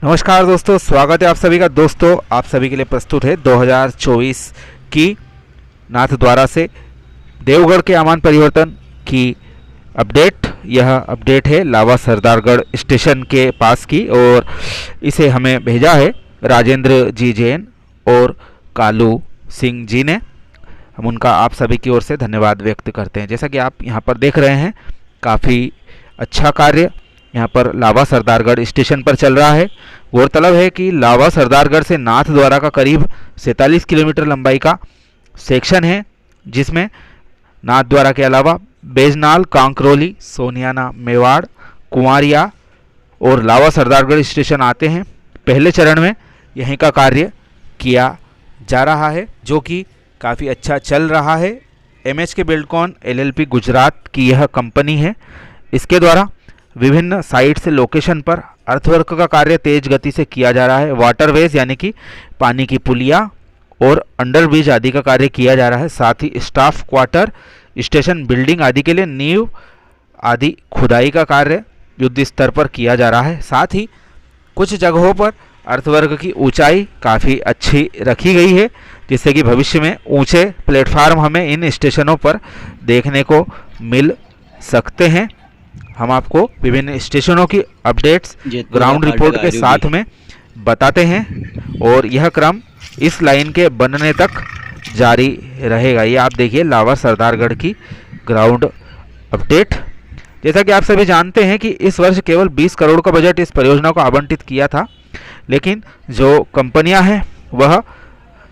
नमस्कार दोस्तों, स्वागत है आप सभी का। दोस्तों, आप सभी के लिए प्रस्तुत है 2024 की नाथद्वारा से देवगढ़ के आमान परिवर्तन की अपडेट। यह अपडेट है लावा सरदारगढ़ स्टेशन के पास की, और इसे हमें भेजा है राजेंद्र जी जैन और कालू सिंह जी ने। हम उनका आप सभी की ओर से धन्यवाद व्यक्त करते हैं। जैसा कि आप यहाँ पर देख रहे हैं, काफ़ी अच्छा कार्य यहाँ पर लावा सरदारगढ़ स्टेशन पर चल रहा है। गौरतलब है कि लावा सरदारगढ़ से नाथद्वारा का करीब 47 किलोमीटर लंबाई का सेक्शन है, जिसमें नाथद्वारा के अलावा बेजनाल, कांकरोली, सोनियाना, मेवाड़, कुंवारिया और लावा सरदारगढ़ स्टेशन आते हैं। पहले चरण में यहीं का कार्य किया जा रहा है, जो कि काफ़ी अच्छा चल रहा है। MHK बिल्डकॉन LLP गुजरात की यह कंपनी है। इसके द्वारा विभिन्न साइट से लोकेशन पर अर्थवर्क का कार्य तेज गति से किया जा रहा है। वाटरवेज यानी कि पानी की पुलिया और अंडरब्रिज आदि का कार्य किया जा रहा है। साथ ही स्टाफ क्वार्टर, स्टेशन बिल्डिंग आदि के लिए नींव आदि खुदाई का कार्य युद्ध स्तर पर किया जा रहा है। साथ ही कुछ जगहों पर अर्थवर्क की ऊंचाई काफ़ी अच्छी रखी गई है, जिससे कि भविष्य में ऊंचे प्लेटफार्म हमें इन स्टेशनों पर देखने को मिल सकते हैं। हम आपको विभिन्न स्टेशनों की अपडेट्स ग्राउंड रिपोर्ट के साथ में बताते हैं, और यह क्रम इस लाइन के बनने तक जारी रहेगा। ये आप देखिए लावा सरदारगढ़ की ग्राउंड अपडेट। जैसा कि आप सभी जानते हैं कि इस वर्ष केवल 20 करोड़ का बजट इस परियोजना को आवंटित किया था, लेकिन जो कंपनियां हैं वह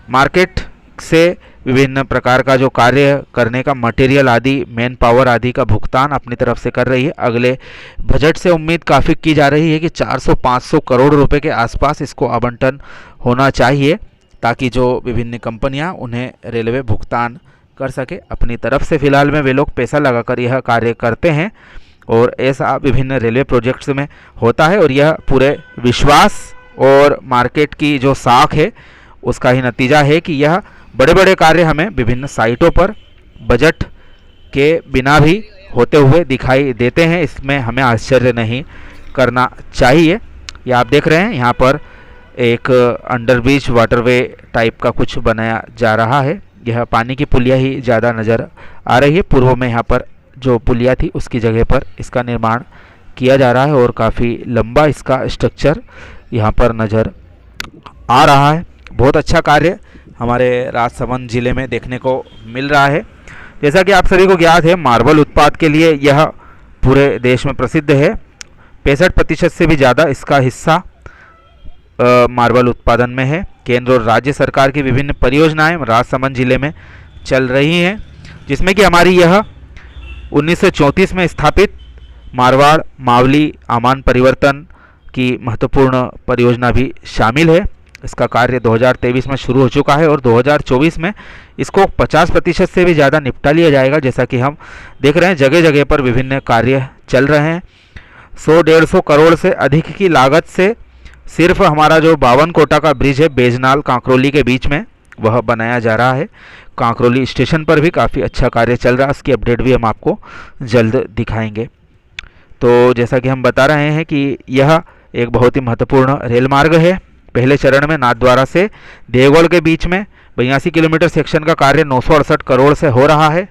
मार्केट से विभिन्न प्रकार का जो कार्य करने का मटेरियल आदि, मैन पावर आदि का भुगतान अपनी तरफ से कर रही है। अगले बजट से उम्मीद काफ़ी की जा रही है कि 400-500 करोड़ रुपए के आसपास इसको आवंटन होना चाहिए, ताकि जो विभिन्न कंपनियां उन्हें रेलवे भुगतान कर सके अपनी तरफ से। फिलहाल में वे लोग पैसा लगाकर यह कार्य करते हैं, और ऐसा विभिन्न रेलवे प्रोजेक्ट्स में होता है, और यह पूरे विश्वास और मार्केट की जो साख है उसका ही नतीजा है कि यह बड़े बड़े कार्य हमें विभिन्न साइटों पर बजट के बिना भी होते हुए दिखाई देते हैं। इसमें हमें आश्चर्य नहीं करना चाहिए। ये आप देख रहे हैं, यहाँ पर एक अंडरब्रिज वाटरवे टाइप का कुछ बनाया जा रहा है। यह पानी की पुलिया ही ज़्यादा नज़र आ रही है। पूर्व में यहाँ पर जो पुलिया थी उसकी जगह पर इसका निर्माण किया जा रहा है, और काफ़ी लंबा इसका स्ट्रक्चर यहाँ पर नज़र आ रहा है। बहुत अच्छा कार्य हमारे राजसमंद जिले में देखने को मिल रहा है। जैसा कि आप सभी को ज्ञात है, मार्बल उत्पाद के लिए यह पूरे देश में प्रसिद्ध है। 65% से भी ज़्यादा इसका हिस्सा मार्बल उत्पादन में है। केंद्र और राज्य सरकार की विभिन्न परियोजनाएं राजसमंद जिले में चल रही हैं, जिसमें कि हमारी यह 1934 में स्थापित मारवाड़ मावली आमान परिवर्तन की महत्वपूर्ण परियोजना भी शामिल है। इसका कार्य 2023 में शुरू हो चुका है, और 2024 में इसको 50% से भी ज़्यादा निपटा लिया जाएगा। जैसा कि हम देख रहे हैं, जगह जगह पर विभिन्न कार्य चल रहे हैं। 100-150 करोड़ से अधिक की लागत से सिर्फ हमारा जो 52 कोटा का ब्रिज है बेजनाल कांकरोली के बीच में, वह बनाया जा रहा है। कांकरोली स्टेशन पर भी काफ़ी अच्छा कार्य चल रहा है। उसकी अपडेट भी हम आपको जल्द दिखाएंगे। तो जैसा कि हम बता रहे हैं कि यह एक बहुत ही महत्वपूर्ण रेल मार्ग है। पहले चरण में नाथद्वारा से देवगढ़ के बीच में 82 किलोमीटर सेक्शन का कार्य 968 करोड़ से हो रहा है।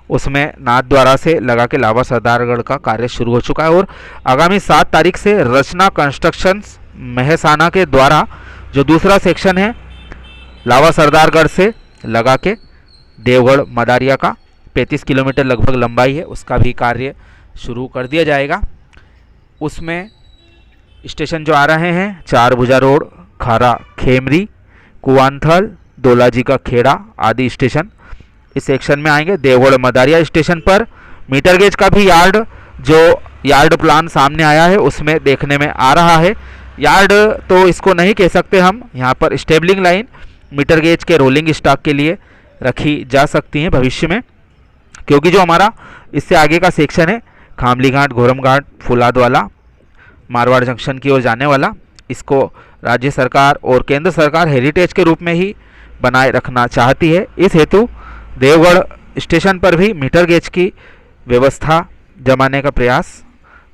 उसमें नाथद्वारा से लगा के लावा सरदारगढ़ का कार्य शुरू हो चुका है, और आगामी 7 तारीख से रचना कंस्ट्रक्शंस महसाना के द्वारा जो दूसरा सेक्शन है लावा सरदारगढ़ से लगा के देवगढ़ मदारिया का 35 किलोमीटर लगभग लंबाई है, उसका भी कार्य शुरू कर दिया जाएगा। उसमें स्टेशन जो आ रहे हैं, 4 भुजा रोड, खारा खेमरी, कुआंथल, दोलाजी का खेड़ा आदि स्टेशन इस सेक्शन में आएंगे। देवगढ़ मदारिया स्टेशन पर मीटर गेज का भी यार्ड प्लान सामने आया है, उसमें देखने में आ रहा है। यार्ड तो इसको नहीं कह सकते हम, यहाँ पर स्टेबलिंग लाइन मीटर गेज के रोलिंग स्टॉक के लिए रखी जा सकती हैं भविष्य में, क्योंकि जो हमारा इससे आगे का सेक्शन है खामली घाट, घोरम घाट, फुलाद वाला, मारवाड़ जंक्शन की ओर जाने वाला, इसको राज्य सरकार और केंद्र सरकार हेरिटेज के रूप में ही बनाए रखना चाहती है। इस हेतु देवगढ़ स्टेशन पर भी मीटर गेज की व्यवस्था जमाने का प्रयास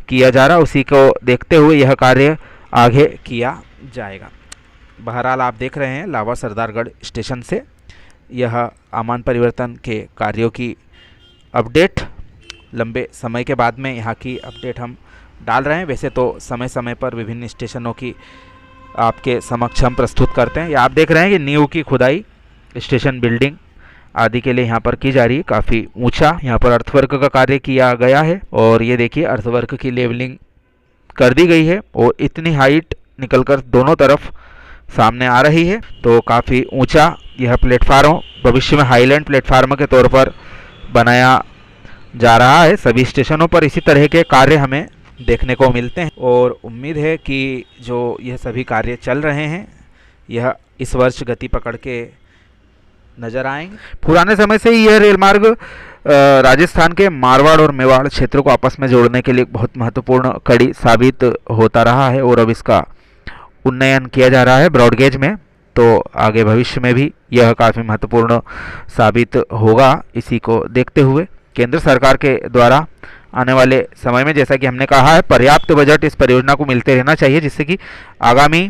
किया जा रहा। उसी को देखते हुए यह कार्य आगे किया जाएगा। बहरहाल आप देख रहे हैं लावा सरदारगढ़ स्टेशन से यह आमान परिवर्तन के कार्यों की अपडेट, लंबे समय के बाद में यहाँ की अपडेट हम डाल रहे हैं। वैसे तो समय समय पर विभिन्न स्टेशनों की आपके समक्ष हम प्रस्तुत करते हैं। ये आप देख रहे हैं कि नींव की खुदाई स्टेशन बिल्डिंग आदि के लिए यहाँ पर की जा रही है। काफ़ी ऊंचा यहाँ पर अर्थवर्क का कार्य किया गया है और ये देखिए अर्थवर्क की लेवलिंग कर दी गई है और इतनी हाइट निकलकर दोनों तरफ सामने आ रही है। तो काफ़ी ऊंचा यह प्लेटफार्म भविष्य में हाईलैंड प्लेटफार्म के तौर पर बनाया जा रहा है। सभी स्टेशनों पर इसी तरह के कार्य हमें देखने को मिलते हैं और उम्मीद है कि जो यह सभी कार्य चल रहे हैं यह इस वर्ष गति पकड़ के नजर आएंगे। पुराने समय से ही यह रेल मार्ग राजस्थान के मारवाड़ और मेवाड़ क्षेत्रों को आपस में जोड़ने के लिए बहुत महत्वपूर्ण कड़ी साबित होता रहा है और अब इसका उन्नयन किया जा रहा है ब्रॉडगेज में। तो आगे भविष्य में भी यह काफ़ी महत्वपूर्ण साबित होगा। इसी को देखते हुए केंद्र सरकार के द्वारा आने वाले समय में, जैसा कि हमने कहा है, पर्याप्त बजट इस परियोजना को मिलते रहना चाहिए, जिससे कि आगामी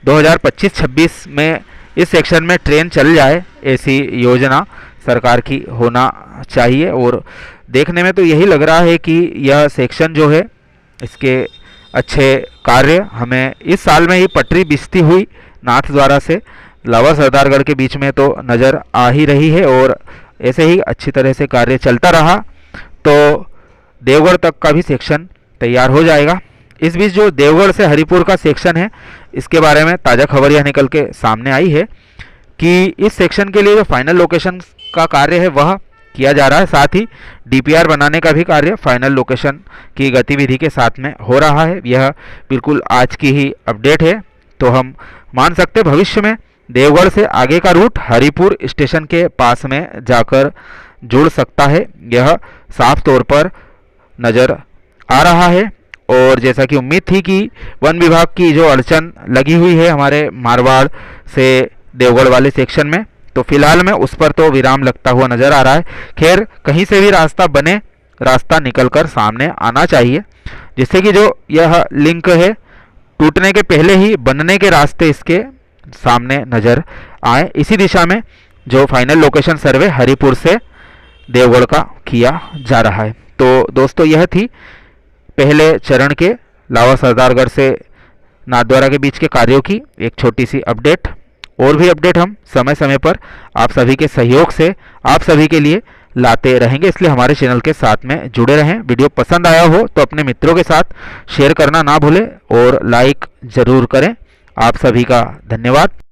2025-26 में इस सेक्शन में ट्रेन चल जाए, ऐसी योजना सरकार की होना चाहिए। और देखने में तो यही लग रहा है कि यह सेक्शन जो है इसके अच्छे कार्य हमें इस साल में ही पटरी बिछती हुई नाथद्वारा से लावा सरदारगढ़ के बीच में तो नज़र आ ही रही है और ऐसे ही अच्छी तरह से कार्य चलता रहा तो देवगढ़ तक का भी सेक्शन तैयार हो जाएगा। इस बीच जो देवगढ़ से हरिपुर का सेक्शन है इसके बारे में ताज़ा खबर यह निकल के सामने आई है कि इस सेक्शन के लिए जो फाइनल लोकेशन का कार्य है वह किया जा रहा है। साथ ही डीपीआर बनाने का भी कार्य फाइनल लोकेशन की गतिविधि के साथ में हो रहा है। यह बिल्कुल आज की ही अपडेट है। तो हम मान सकते हैं भविष्य में देवगढ़ से आगे का रूट हरिपुर स्टेशन के पास में जाकर जुड़ सकता है, यह साफ तौर पर नज़र आ रहा है। और जैसा कि उम्मीद थी कि वन विभाग की जो अड़चन लगी हुई है हमारे मारवाड़ से देवगढ़ वाले सेक्शन में, तो फिलहाल में उस पर तो विराम लगता हुआ नज़र आ रहा है। खैर, कहीं से भी रास्ता बने, रास्ता निकलकर सामने आना चाहिए, जिससे कि जो यह लिंक है टूटने के पहले ही बनने के रास्ते इसके सामने नज़र आए। इसी दिशा में जो फाइनल लोकेशन सर्वे हरिपुर से देवगढ़ का किया जा रहा है। तो दोस्तों, यह थी पहले चरण के लावा सरदारगढ़ से नाथद्वारा के बीच के कार्यों की एक छोटी सी अपडेट। और भी अपडेट हम समय समय पर आप सभी के सहयोग से आप सभी के लिए लाते रहेंगे, इसलिए हमारे चैनल के साथ में जुड़े रहें। वीडियो पसंद आया हो तो अपने मित्रों के साथ शेयर करना ना भूलें और लाइक ज़रूर करें। आप सभी का धन्यवाद।